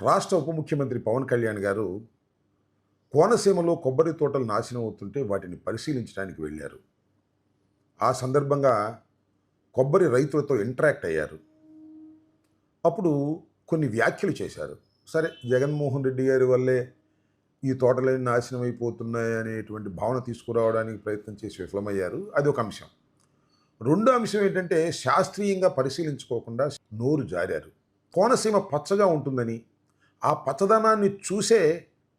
రాష్ట్ర ఉప ముఖ్యమంత్రి పవన్ కళ్యాణ్ గారు కోనసీమలో కొబ్బరి తోటలు నాశనం అవుతుంటే వాటిని పరిశీలించడానికి వెళ్ళారు. ఆ సందర్భంగా కొబ్బరి రైతులతో ఇంటరాక్ట్ అయ్యారు. అప్పుడు కొన్ని వ్యాఖ్యలు చేశారు. సరే, జగన్మోహన్ రెడ్డి గారి వల్లే ఈ తోటలన్నీ నాశనం అయిపోతున్నాయి అనేటువంటి భావన తీసుకురావడానికి ప్రయత్నం చేసి విఫలమయ్యారు. అది ఒక అంశం. రెండో అంశం ఏంటంటే, శాస్త్రీయంగా పరిశీలించుకోకుండా నోరు జారారు. కోనసీమ పచ్చగా ఉంటుందని, ఆ పచ్చదనాన్ని చూసే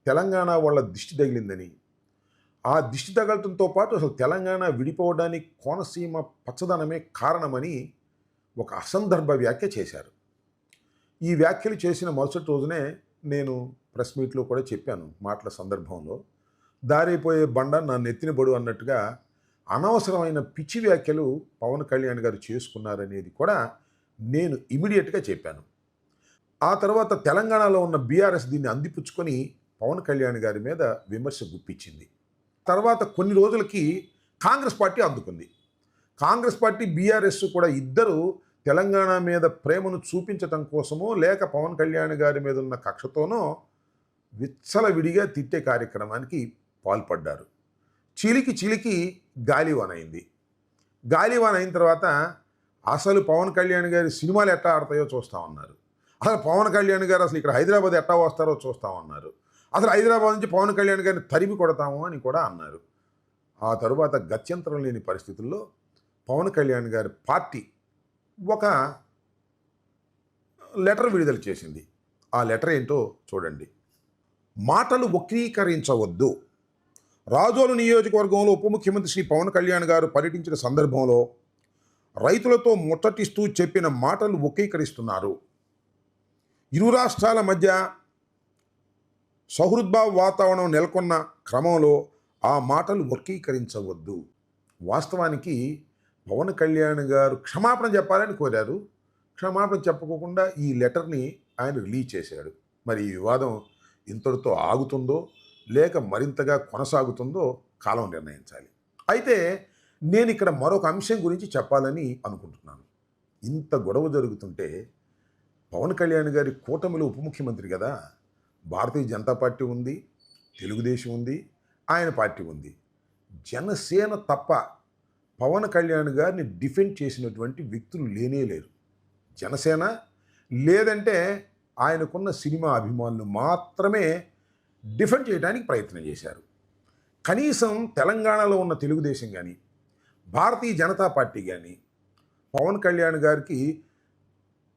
తెలంగాణ వాళ్ళ దిష్టి తగిలిందని, ఆ దిష్టి తగలటంతో పాటు అసలు తెలంగాణ విడిపోవడానికి కోనసీమ పచ్చదనమే కారణమని ఒక అసందర్భ వ్యాఖ్య చేశారు. ఈ వ్యాఖ్యలు చేసిన మరుసటి రోజునే నేను ప్రెస్ మీట్లో కూడా చెప్పాను మాటల సందర్భంలో. దారైపోయే బండ నా నెత్తిన బడు అన్నట్టుగా అనవసరమైన పిచ్చి వ్యాఖ్యలు పవన్ కళ్యాణ్ గారు చేసుకున్నారనేది కూడా నేను ఇమీడియట్గా చెప్పాను. ఆ తర్వాత తెలంగాణలో ఉన్న బీఆర్ఎస్ దీన్ని అందిపుచ్చుకొని పవన్ కళ్యాణ్ గారి మీద విమర్శ గుప్పించింది. తర్వాత కొన్ని రోజులకి కాంగ్రెస్ పార్టీ అందుకుంది. కాంగ్రెస్ పార్టీ బీఆర్ఎస్ కూడా ఇద్దరు తెలంగాణ మీద ప్రేమను చూపించటం కోసమో లేక పవన్ కళ్యాణ్ గారి మీద ఉన్న కక్షతోనో విచ్చలవిడిగా తిట్టే కార్యక్రమానికి పాల్పడ్డారు. చిలికి చిలికి గాలివాన్ అయింది. గాలివాన్ అయిన తర్వాత అసలు పవన్ కళ్యాణ్ గారి సినిమాలు ఎట్లా ఆడతాయో చూస్తామన్నారు. అసలు పవన్ కళ్యాణ్ గారు అసలు ఇక్కడ హైదరాబాద్ ఎట్లా వస్తారో చూస్తామన్నారు. అసలు హైదరాబాద్ నుంచి పవన్ కళ్యాణ్ గారిని తరిమి కొడతాము అని కూడా అన్నారు. ఆ తరువాత గత్యంతరం లేని పరిస్థితుల్లో పవన్ కళ్యాణ్ గారి పార్టీ ఒక లెటర్ విడుదల చేసింది. ఆ లెటర్ ఏంటో చూడండి. మాటలు వక్రీకరించవద్దు. రాజోలు నియోజకవర్గంలో ఉప ముఖ్యమంత్రి శ్రీ పవన్ కళ్యాణ్ గారు పర్యటించిన సందర్భంలో రైతులతో ముట్టటిస్తూ చెప్పిన మాటలు వక్రీకరిస్తున్నారు. ఇరు రాష్ట్రాల మధ్య సౌహృద్భావ వాతావరణం నెలకొన్న క్రమంలో ఆ మాటలు వర్గీకరించవద్దు. వాస్తవానికి పవన్ కళ్యాణ్ గారు క్షమాపణ చెప్పాలని కోరారు. క్షమాపణ చెప్పుకోకుండా ఈ లెటర్ని ఆయన రిలీజ్ చేశాడు. మరి ఈ వివాదం ఇంతటితో ఆగుతుందో లేక మరింతగా కొనసాగుతుందో కాలం నిర్ణయించాలి. అయితే నేను ఇక్కడ మరొక అంశం గురించి చెప్పాలని అనుకుంటున్నాను. ఇంత గొడవ జరుగుతుంటే పవన్ కళ్యాణ్ గారి కూటమిలో ఉప ముఖ్యమంత్రి కదా, భారతీయ జనతా పార్టీ ఉంది, తెలుగుదేశం ఉంది, ఆయన పార్టీ ఉంది. జనసేన తప్ప పవన్ కళ్యాణ్ గారిని డిఫెండ్ చేసినటువంటి వ్యక్తులు లేనే లేరు. జనసేన లేదంటే ఆయనకున్న సినిమా అభిమానులు మాత్రమే డిఫెండ్ చేయడానికి ప్రయత్నం చేశారు. కనీసం తెలంగాణలో ఉన్న తెలుగుదేశం కానీ భారతీయ జనతా పార్టీ కానీ పవన్ కళ్యాణ్ గారికి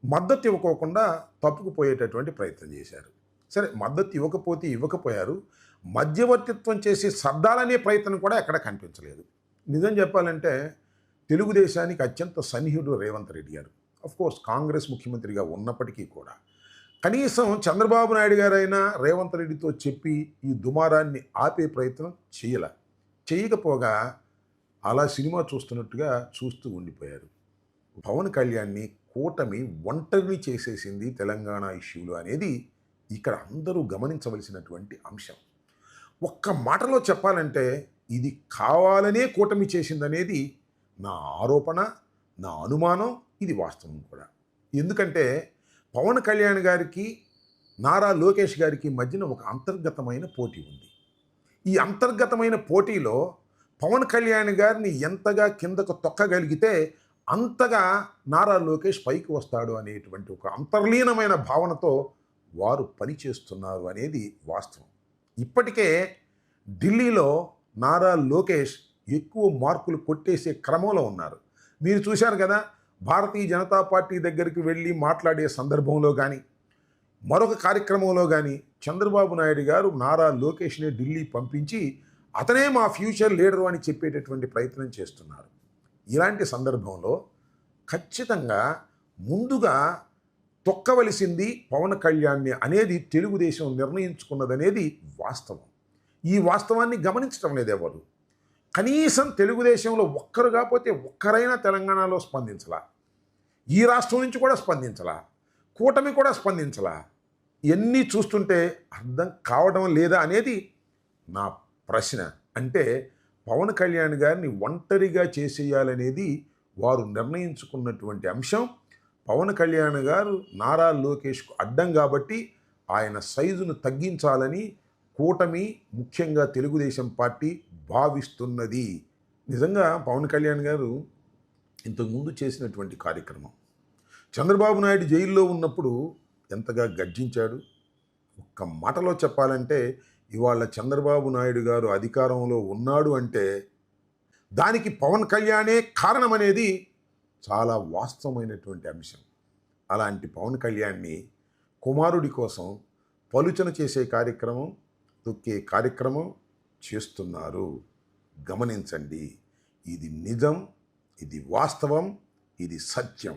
మద్దతు ఇవ్వకోకుండా తప్పుకుపోయేటటువంటి ప్రయత్నం చేశారు. సరే, మద్దతు ఇవ్వకపోయారు. మధ్యవర్తిత్వం చేసి సర్దాలనే ప్రయత్నం కూడా ఎక్కడ కనిపించలేదు. నిజం చెప్పాలంటే తెలుగుదేశానికి అత్యంత సన్నిహితుడు రేవంత్ రెడ్డి గారు. కోర్స్ కాంగ్రెస్ ముఖ్యమంత్రిగా ఉన్నప్పటికీ కూడా కనీసం చంద్రబాబు నాయుడు గారైనా రేవంత్ రెడ్డితో చెప్పి ఈ దుమారాన్ని ఆపే ప్రయత్నం చేయకపోగా అలా సినిమా చూస్తున్నట్టుగా చూస్తూ ఉండిపోయారు. పవన్ కళ్యాణ్ని కూటమి ఒంటరిని చేసేసింది తెలంగాణ ఇష్యూలు అనేది ఇక్కడ అందరూ గమనించవలసినటువంటి అంశం. ఒక్క మాటలో చెప్పాలంటే ఇది కావాలనే కూటమి చేసిందనేది నా ఆరోపణ, నా అనుమానం, ఇది వాస్తవం కూడా. ఎందుకంటే పవన్ కళ్యాణ్ గారికి నారా లోకేష్ గారికి మధ్యన ఒక అంతర్గతమైన పోటీ ఉంది. ఈ అంతర్గతమైన పోటీలో పవన్ కళ్యాణ్ గారిని ఎంతగా కిందకు తొక్కగలిగితే అంతగా నారా లోకేష్ పైకి వస్తాడు అనేటువంటి ఒక అంతర్లీనమైన భావనతో వారు పనిచేస్తున్నారు అనేది వాస్తవం. ఇప్పటికే ఢిల్లీలో నారా లోకేష్ ఎక్కువ మార్కులు కొట్టేసే క్రమంలో ఉన్నారు. మీరు చూశారు కదా, భారతీయ జనతా పార్టీ దగ్గరికి వెళ్ళి మాట్లాడే సందర్భంలో కానీ మరొక కార్యక్రమంలో కానీ చంద్రబాబు నాయుడు గారు నారా లోకేష్ని ఢిల్లీ పంపించి అతనే మా ఫ్యూచర్ లీడరు అని చెప్పేటటువంటి ప్రయత్నం చేస్తున్నారు. ఇలాంటి సందర్భంలో ఖచ్చితంగా ముందుగా తొక్కవలసింది పవన్ కళ్యాణ్ని అనేది తెలుగుదేశం నిర్ణయించుకున్నదనేది వాస్తవం. ఈ వాస్తవాన్ని గమనించడం లేదు ఎవరు. కనీసం తెలుగుదేశంలో ఒక్కరు కాకపోతే ఒక్కరైనా తెలంగాణలో స్పందించలా, ఈ రాష్ట్రం నుంచి కూడా స్పందించలా, కూటమి కూడా స్పందించలా. ఇవన్నీ చూస్తుంటే అర్థం కావడం లేదా అనేది నా ప్రశ్న. అంటే పవన్ కళ్యాణ్ గారిని ఒంటరిగా చేసేయాలనేది వారు నిర్ణయించుకున్నటువంటి అంశం. పవన్ కళ్యాణ్ గారు నారా లోకేష్కు అడ్డం కాబట్టి ఆయన సైజును తగ్గించాలని కూటమి, ముఖ్యంగా తెలుగుదేశం పార్టీ భావిస్తున్నది. నిజంగా పవన్ కళ్యాణ్ గారు ఇంతకుముందు చేసినటువంటి కార్యక్రమం, చంద్రబాబు నాయుడు జైల్లో ఉన్నప్పుడు ఎంతగా గర్జించాడు. ఒక్క మాటలో చెప్పాలంటే ఇవాళ చంద్రబాబు నాయుడు గారు అధికారంలో ఉన్నాడు అంటే దానికి పవన్ కళ్యాణే కారణమనేది చాలా వాస్తవమైనటువంటి అంశం. అలాంటి పవన్ కళ్యాణ్ని కుమారుడి కోసం పలుచన చేసే కార్యక్రమం, తొక్కే కార్యక్రమం చేస్తున్నారు. గమనించండి. ఇది నిజం, ఇది వాస్తవం, ఇది సత్యం.